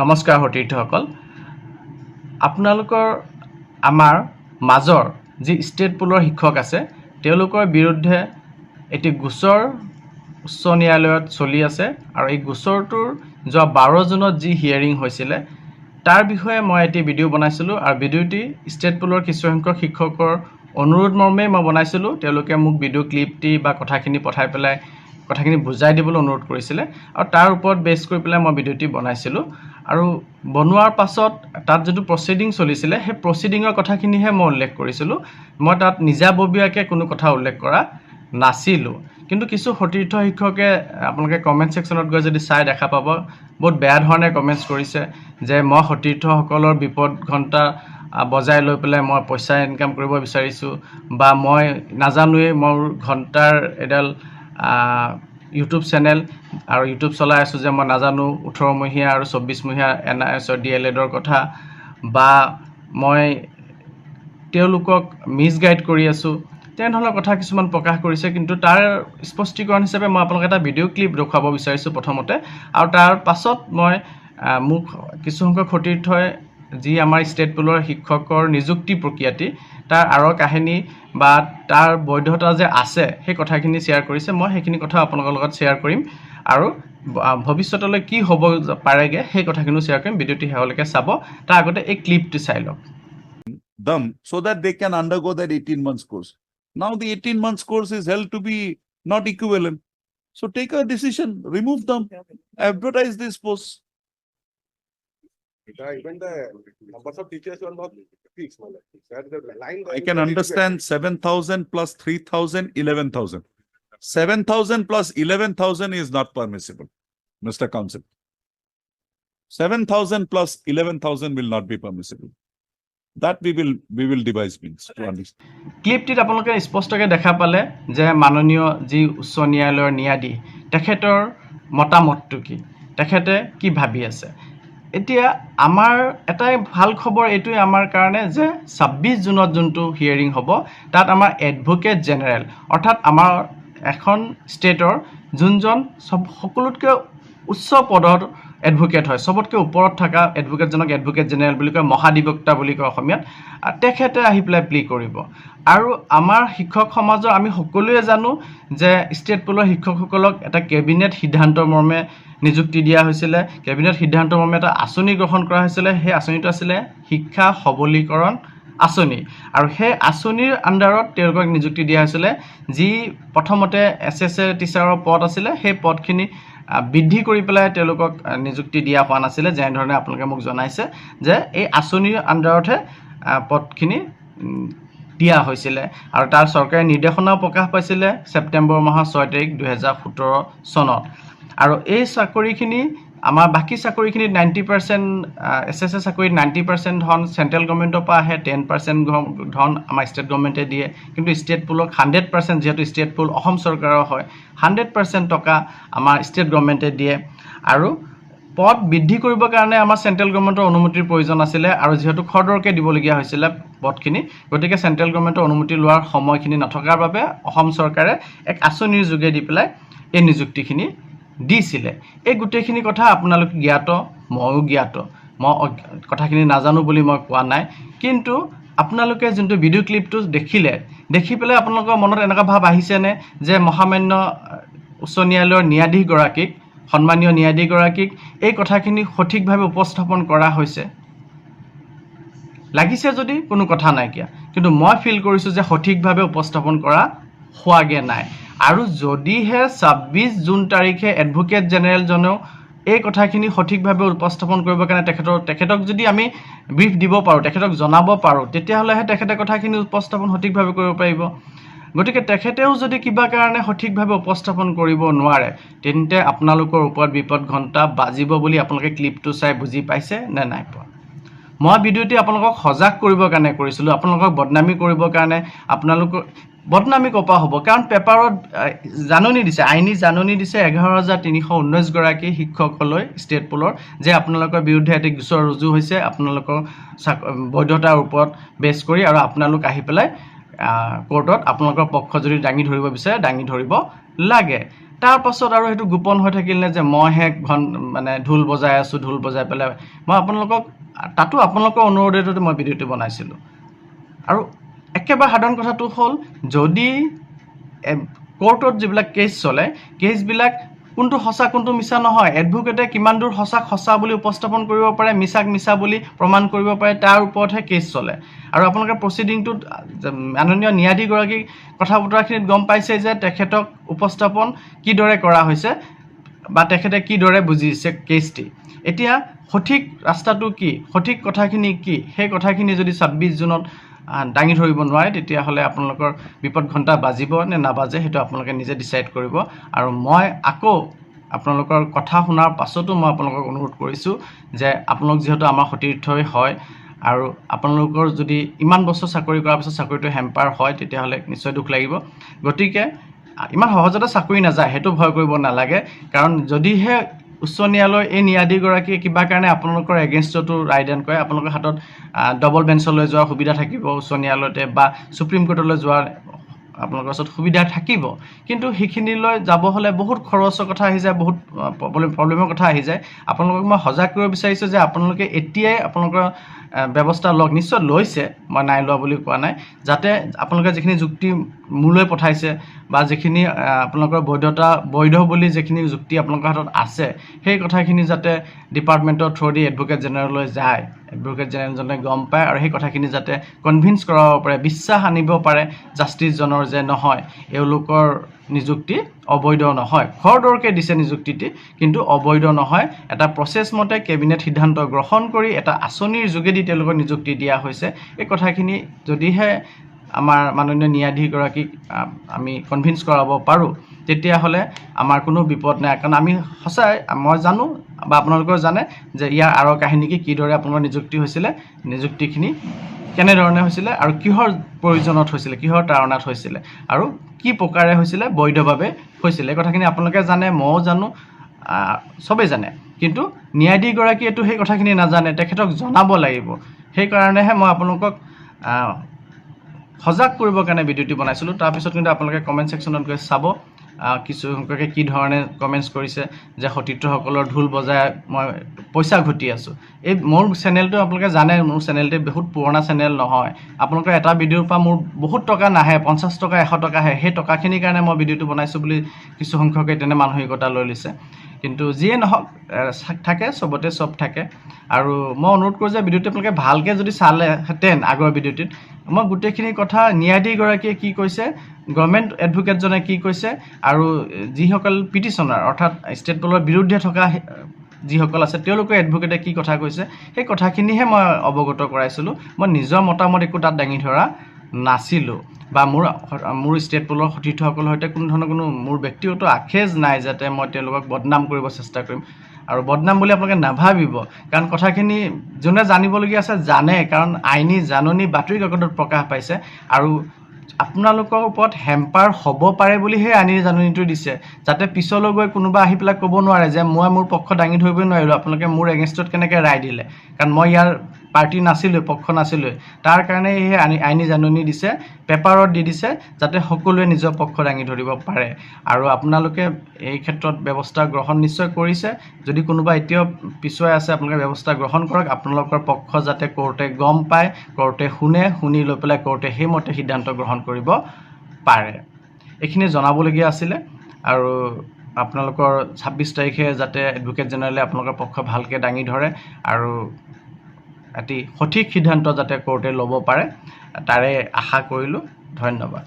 নমস্কাৰ সতীৰ্থসকল আপোনালোকৰ আমাৰ মাজৰ যি ষ্টেট পুলৰ শিক্ষক আছে তেওঁলোকৰ বিৰুদ্ধে এটি গোচৰ উচ্চ ন্যায়ালয়ত চলি আছে আৰু এই গোচৰটোৰ যোৱা 12 জুনত যি হিয়াৰিং হৈছিলে তাৰ বিষয়ে মই এটি ভিডিঅ' বনাইছিলোঁ আৰু ভিডিঅ'টি ষ্টেট পুলৰ কিছুসংখ্যক শিক্ষকৰ অনুৰোধ মৰ্মে মই বনাইছিলোঁ তেওঁলোকে মোক ভিডিঅ' ক্লিপটি বা কথাখিনি পঠাই পেলাই কথাখিনি বুজাই দিবলৈ অনুৰোধ কৰিছিলে আৰু তাৰ ওপৰত বেছ কৰি পেলাই মই ভিডিঅ'টি বনাইছিলোঁ আৰু বনোৱাৰ পাছত তাত যেটো প্ৰসিডিং চলিছিলে সেই প্ৰসিডিংৰ কথাখিনিহে মই উল্লেখ কৰিছিলোঁ মই তাত নিজাববীয়াকৈ কোনো কথা উল্লেখ কৰা নাছিলোঁ কিন্তু কিছু সতীৰ্থ শিক্ষকে আপোনালোকে কমেন্ট সেকশনত গৈ যদি চাই দেখা পাব বহুত বেয়া ধৰণে কমেন্টছ কৰিছে যে মই সতীৰ্থসকলৰ বিপদ ঘণ্টা বজাই লৈ পেলাই মই পইচা ইনকাম কৰিব বিচাৰিছোঁ বা মই নাজানোৱে মোৰ ঘণ্টাৰ এডাল ইউটিউব চেনেল আৰু ইউটিউব চলাই আছোঁ যে মই নাজানো 18 মহিয়া আৰু 24 মহিয়া NIS DLEDৰ কথা বা মই তেওঁলোকক মিসগাইড কৰি আছোঁ তেনেধৰণৰ কথা কিছুমান প্ৰকাশ কৰিছে কিন্তু তাৰ স্পষ্টীকৰণ হিচাপে মই আপোনালোকক এটা ভিডিঅ' ক্লিপ দেখুৱাব বিচাৰিছোঁ প্ৰথমতে আৰু তাৰ পাছত মই মোক কিছুসংখ্যক সতীৰ্থই যি আমাৰ ষ্টেট পুলৰ শিক্ষকৰ নিযুক্তি প্ৰক্ৰিয়াটি তাৰ আৰৰ কাহিনী বা তাৰ বৈধতা যে আছে সেই কথাখিনি শ্বেয়াৰ কৰিছে মই সেইখিনি কথা আপোনালোকৰ লগত শ্বেয়াৰ কৰিম আৰু ভৱিষ্যতলৈ কি হ'ব পাৰেগে সেই কথাখিনি শ্বেয়াৰ কৰিম ভিডিঅ'টি হেলৈকে চাব তাৰ আগতে এই ক্লিপটি চাই লওক them so that they can undergo that 18 months course. Now the 18 months course is held to be not equivalent. So take a decision, remove them, advertise this post. Even the numbers of teachers will not fix. I can understand 7,000 plus 3,000, 11,000. 7,000 plus 11,000 is not permissible, Mr. Counsel. 7,000 plus 11,000 will not be permissible. That we will devise means to understand. ক্লিপটিত আপোনালোকে স্পষ্টকৈ দেখা পালে যে মাননীয় যি উচ্চ ন্যায়ালয়ৰ ন্যায়াধীশ তেখেতৰ মতামতটো কি তেখেতে কি ভাবি আছে এতিয়া আমাৰ এটাই ভাল খবৰ এইটোৱে আমাৰ কাৰণে যে 26 জুনত যোনটো হিয়াৰিং হ'ব তাত আমাৰ এডভোকেট জেনেৰেল অৰ্থাৎ আমাৰ এখন ষ্টেটৰ যোনজন সকলোতকৈ উচ্চ পদৰ এডভোকেট হয় সবতকৈ ওপৰত থকা এডভোকেটজনক এডভোকেট জেনেৰেল বুলি কয় মহাধিবক্তা বুলি কয় অসমীয়াত তেখেতে আহি পেলাই প্লি কৰিব আৰু আমাৰ শিক্ষক সমাজৰ আমি সকলোৱে জানো যে ষ্টেট পুলৰ শিক্ষকসকলক এটা কেবিনেট সিদ্ধান্ত মৰ্মে নিযুক্তি দিয়া হৈছিল কেবিনেট সিদ্ধান্ত মৰ্মে এটা আঁচনি গ্ৰহণ কৰা হৈছিল সেই আঁচনিটো আছিল শিক্ষা সবলীকৰণ আঁচনি আৰু সেই আঁচনিৰ আন্ডাৰত তেওঁলোকক নিযুক্তি দিয়া হৈছিল যি প্ৰথমতে SSA টিচাৰৰ পদ আছিল সেই পদখিনি বৃদ্ধি কৰি পেলাই তেওঁলোকক নিযুক্তি দিয়া হোৱা নাছিল যেনে ধৰণে আপোনালোকে মোক জনাইছে যে এই আঁচনিৰ আন্ডাৰতহে পদখিনি দিয়া হৈছিল আৰু তাৰ চৰকাৰী নিৰ্দেশনাও প্ৰকাশ পাইছিল ছেপ্টেম্বৰ মাহৰ 6 তাৰিখ 2017 চনত আৰু এই চাকৰিখিনি আমাৰ বাকি চাকৰিখিনি 90% SSA চাকৰি 90% ধন সেন্ট্ৰেল গভৰ্ণমেণ্টৰ পৰা আহে 10% ধন আমাৰ ষ্টেট গভৰ্ণমেণ্টে দিয়ে কিন্তু ষ্টেট পুলক 100% যেহেতু ষ্টেট পুল অসম চৰকাৰৰ হয় 100% টকা আমাৰ ষ্টেট গভৰ্ণমেণ্টে দিয়ে আৰু পদ বৃদ্ধি কৰিবৰ কাৰণে আমাৰ সেন্ট্ৰেল গভৰ্ণমেণ্টৰ অনুমতিৰ প্ৰয়োজন আছিল আৰু যেহেতু খৰদৰকে দিবলগীয়া হৈছিল পদখিনি গতিকে সেন্ট্ৰেল গভৰ্ণমেণ্টৰ অনুমতি লোৱাৰ সময়খিনি নথকাৰ বাবে অসম চৰকাৰে এক আঁচনিৰ যোগে দি পেলাই এই নিযুক্তিখিনি দিছিলে এই গুটেখিনি কথা আপোনালোক জ্ঞাত ময়ো জ্ঞাত মই কথাখিনি নাজানো বুলি মই কোৱা নাই কিন্তু আপোনালোকে যোনটো ভিডিঅ' ক্লিপটো দেখি পেলাই আপোনালোকৰ মনত এনেকুৱা ভাৱ আহিছেনে যে মহামান্য উচ্চ ন্যায়ালয়ৰ ন্যায়াধীশ গৰাকীক সন্মানীয় ন্যায়াধীশ গৰাকীক এই কথাখিনি সঠিকভাৱে উপস্থাপন কৰা হৈছে লাগিছে যদি কোনো কথা নাইকিয়া কিন্তু মই ফিল কৰিছোঁ যে সঠিকভাৱে উপস্থাপন কৰা হোৱাগে নাই আৰু যদিহে 26 জুন তাৰিখে এডভোকেট জেনেৰেল জনেও এই কথাখিনি সঠিকভাৱে উপস্থাপন কৰিবৰ কাৰণে তেখেতক যদি আমি ব্ৰিফ দিব পাৰোঁ তেখেতক জনাব পাৰোঁ তেতিয়াহ'লেহে তেখেতে কথাখিনি উপস্থাপন সঠিকভাৱে কৰিব পাৰিব গতিকে তেখেতেও যদি কিবা কাৰণে সঠিকভাৱে উপস্থাপন কৰিব নোৱাৰে তেন্তে আপোনালোকৰ ওপৰত বিপদ ঘণ্টা বাজিব বুলি আপোনালোকে ক্লিপটো চাই বুজি পাইছে নে নাই পোৱা মই ভিডিঅ'টি আপোনালোকক সজাগ কৰিবৰ কাৰণে কৰিছিলোঁ আপোনালোকক বদনামী কৰিবৰ কাৰণে আপোনালোকৰ বদনামী কপা হ'ব কাৰণ পেপাৰত জাননী দিছে আইনী জাননী দিছে 11319 গৰাকী শিক্ষকলৈ ষ্টেট পুলৰ যে আপোনালোকৰ বিৰুদ্ধে এটি গোচৰ ৰুজু হৈছে আপোনালোকৰ বৈধতাৰ ওপৰত বেছ কৰি আৰু আপোনালোক আহি পেলাই কোৰ্টত আপোনালোকৰ পক্ষ যদি দাঙি ধৰিব বিচাৰে দাঙি ধৰিব লাগে তাৰ পাছত আৰু সেইটো গোপন হৈ থাকিল নে যে মইহে মানে ঢোল বজাই আছোঁ, ঢোল বজাই পেলাই মই আপোনালোকক তাতো আপোনালোকৰ অনুৰোধেতে মই ভিডিঅ'টো বনাইছিলোঁ। আৰু একেবাৰে সাধাৰণ কথাটো হ'ল, যদি কোৰ্টত যিবিলাক কেছ চলে, কেছবিলাক কোনটো সঁচা কোনটো মিছা নহয়, এডভোকেটে কিমান দূৰ সঁচা বুলি উপস্থাপন কৰিব পাৰে, মিছাক মিছা বুলি প্ৰমাণ কৰিব পাৰে, তাৰ ওপৰতহে কেছ চলে। আৰু আপোনালোকে প্ৰচিডিংটোত মাননীয় ন্যায়াধীশগৰাকীৰ কথা বতৰাখিনিত গম পাইছে যে তেখেতক উপস্থাপন কিদৰে কৰা হৈছে বা তেখেতে কিদৰে বুজিছে কেছটি। এতিয়া সঠিক ৰাস্তাটো কি, সঠিক কথাখিনি কি, সেই কথাখিনি যদি 26 জুনত দাঙি ধৰিব নোৱাৰে, তেতিয়াহ'লে আপোনালোকৰ বিপদ ঘণ্টা বাজিব নে নাবাজে সেইটো আপোনালোকে নিজে ডিচাইড কৰিব। আৰু মই আকৌ আপোনালোকৰ কথা শুনাৰ পাছতো মই আপোনালোকক অনুৰোধ কৰিছোঁ যে আপোনালোক যিহেতু আমাৰ সতীৰ্থই হয় আৰু আপোনালোকৰ যদি ইমান বছৰ চাকৰি কৰাৰ পাছত চাকৰিটো হেম্পাৰ হয়, তেতিয়াহ'লে নিশ্চয় দুখ লাগিব। গতিকে ইমান সহজতে চাকৰি নাযায়, সেইটো ভয় কৰিব নালাগে। কাৰণ যদিহে উচ্চ ন্যায়ালয়ৰ এই ন্যায়াধীশগৰাকীয়ে কিবা কাৰণে আপোনালোকৰ এগেইনষ্টতো ৰায়দান কৰে, আপোনালোকৰ হাতত ডবল বেঞ্চলৈ যোৱাৰ সুবিধা থাকিব উচ্চ ন্যায়ালয়তে, বা সুপ্ৰিম কোৰ্টলৈ যোৱাৰ আপোনালোকৰ ওচৰত সুবিধা থাকিব। কিন্তু সেইখিনিলৈ যাব হ'লে বহুত খৰচৰ কথা আহি যায়, বহুত প্ৰব্লেমৰ কথা আহি যায়। আপোনালোকক মই সজাগ কৰিব বিচাৰিছোঁ যে আপোনালোকে এতিয়াই আপোনালোকৰ ব্যৱস্থা লওক। নিশ্চয় লৈছে, মই নাই লোৱা বুলি কোৱা নাই, যাতে আপোনালোকে যিখিনি যুক্তি মোলৈ পঠাইছে বা যিখিনি আপোনালোকৰ বৈধ বুলি যিখিনি যুক্তি আপোনালোকৰ হাতত আছে, সেই কথাখিনি যাতে ডিপাৰ্টমেণ্টৰ থ্ৰুদি এডভোকেট জেনেৰেললৈ যায়, এডভোকেট জেনেৰেলজনে গম পায় আৰু সেই কথাখিনি যাতে কনভিন্স কৰাব পাৰে, বিশ্বাস আনিব পাৰে জাষ্টিছজনৰ যে নহয় এওঁলোকৰ নিযুক্তি অবৈধ নহয়। খৰদৰকৈ দিছে নিযুক্তিটি, কিন্তু অবৈধ নহয়। এটা প্ৰচেছ মতে কেবিনেট সিদ্ধান্ত গ্ৰহণ কৰি এটা আঁচনিৰ যোগেদি তেওঁলোকৰ নিযুক্তি দিয়া হৈছে। এই কথাখিনি যদিহে আমাৰ মাননীয় ন্যায়াধীশগৰাকীক আমি কনভিন্স কৰাব পাৰোঁ, তেতিয়াহ'লে আমাৰ কোনো বিপদ নাই। কাৰণ আমি সঁচাই মই জানো বা আপোনালোকেও জানে যে ইয়াৰ আঁৰৰ কাহিনী কিদৰে আপোনালোকৰ নিযুক্তি হৈছিলে, নিযুক্তিখিনি কেনেধৰণে হৈছিলে আৰু কিহৰ প্ৰয়োজনত হৈছিলে, কিহৰ তাৰণাত হৈছিলে আৰু কি প্ৰকাৰে হৈছিলে, বৈধভাৱে হৈছিলে। এই কথাখিনি আপোনালোকে জানে, ময়ো জানো, চবেই জানে। কিন্তু ন্যায়াধীশগৰাকীয়েতো সেই কথাখিনি নাজানে, তেখেতক জনাব লাগিব। সেইকাৰণেহে মই আপোনালোকক সজাগ কৰিবৰ কাৰণে ভিডিঅ'টি বনাইছিলোঁ। তাৰপিছত কিন্তু আপোনালোকে কমেণ্ট ছেকশ্যনত গৈ চাব কিছুসংখ্যকে কি ধৰণে কমেণ্টছ কৰিছে যে সতীৰ্থসকলৰ ঢোল বজাই মই পইচা ঘটি আছোঁ। এই মোৰ চেনেলটো আপোনালোকে জানে, মোৰ চেনেলটো বহুত পুৰণা চেনেল নহয়। আপোনালোকৰ এটা ভিডিঅ'ৰ পৰা মোৰ বহুত টকা নাহে, 50 টকা 100 টকা আহে। সেই টকাখিনিৰ কাৰণে মই ভিডিঅ'টো বনাইছোঁ বুলি কিছুসংখ্যকে তেনে মানসিকতা লৈ লৈছে। কিন্তু যিয়ে নহওক, থাকে চবতে চব থাকে। আৰু মই অনুৰোধ কৰোঁ যে ভিডিঅ'টো আপোনালোকে ভালকৈ যদি চালেহেঁতেন আগৰ ভিডিঅ'টোত, মই গোটেইখিনি কথা ন্যায়াধীশগৰাকীয়ে কি কৈছে, গভৰ্ণমেণ্ট এডভোকেটজনে কি কৈছে আৰু যিসকল পিটিশ্যনাৰ অৰ্থাৎ ষ্টেট পলৰ বিৰুদ্ধে থকা যিসকল আছে তেওঁলোকৰ এডভোকেটে কি কথা কৈছে, সেই কথাখিনিহে মই অৱগত কৰাইছিলোঁ। মই নিজৰ মতামত একো তাত দাঙি ধৰা নাছিলোঁ বা মোৰ ষ্টেট পলৰ সতীৰ্থসকলৰ সৈতে কোনো ধৰণৰ মোৰ ব্যক্তিগত আখেজ নাই যাতে মই তেওঁলোকক বদনাম কৰিব চেষ্টা কৰিম। আৰু বদনাম বুলি আপোনালোকে নাভাবিব, কাৰণ কথাখিনি যোনে জানিবলগীয়া আছে জানে, কাৰণ আইনী জাননী বাতৰি কাকতত প্ৰকাশ পাইছে। আৰু আপোনালোকৰ ওপৰত হেম্পাৰ হ'ব পাৰে বুলিহে আইনী জাননীটো দিছে, যাতে পিছলৈ গৈ কোনোবা আহি পেলাই ক'ব নোৱাৰে যে মই মোৰ পক্ষ দাঙি ধৰিবই নোৱাৰিলোঁ, আপোনালোকে মোৰ এগেইনষ্টত কেনেকৈ ৰায় দিলে, কাৰণ মই ইয়াৰ পাৰ্টি নাছিলোঁ, পক্ষ নাছিলোঁ। তাৰ কাৰণে এই আইনী জাননী দিছে, পেপাৰত দি দিছে, যাতে সকলোৱে নিজৰ পক্ষ দাঙি ধৰিব পাৰে। আৰু আপোনালোকে এই ক্ষেত্ৰত ব্যৱস্থা গ্ৰহণ নিশ্চয় কৰিছে। যদি কোনোবা এতিয়াও পিছুৱাই আছে, আপোনালোকে ব্যৱস্থা গ্ৰহণ কৰক। আপোনালোকৰ পক্ষ যাতে কোৰ্টে গম পায়, কোৰ্টে শুনি লৈ পেলাই কোৰ্টে সেইমতে সিদ্ধান্ত গ্ৰহণ কৰিব পাৰে। এইখিনি জনাবলগীয়া আছিলে। আৰু আপোনালোকৰ 26 তাৰিখে যাতে এডভোকেট জেনেৰেলে আপোনালোকৰ পক্ষ ভালকৈ দাঙি ধৰে আৰু এটি সঠিক সিদ্ধান্ত যাতে কোৰ্টে ল'ব পাৰে, তাৰে আশা কৰিলোঁ। ধন্যবাদ।